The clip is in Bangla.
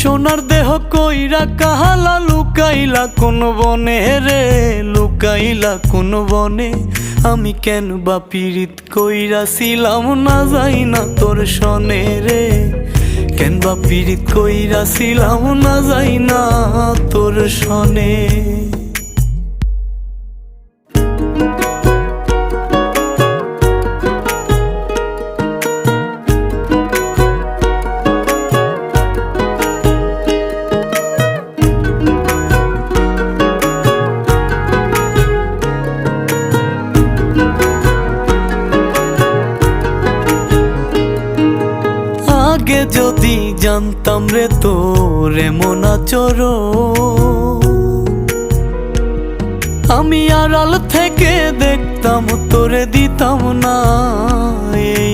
সোনার দেহ কইরা কাহালা লুকাইলা কোন বনে রে, লুকাইলা কোন বনে। আমি কেন বা পীড়িত কইরাছিলাম না যাই না তোর সনে রে, কেন বা পীড়িত কইরাছিলাম না যাই না তোর সনে। আগে যদি জানতাম রে তোর এমন আচরণ, আমি আড়াল থেকে দেখতাম তোরে দিতাম না এই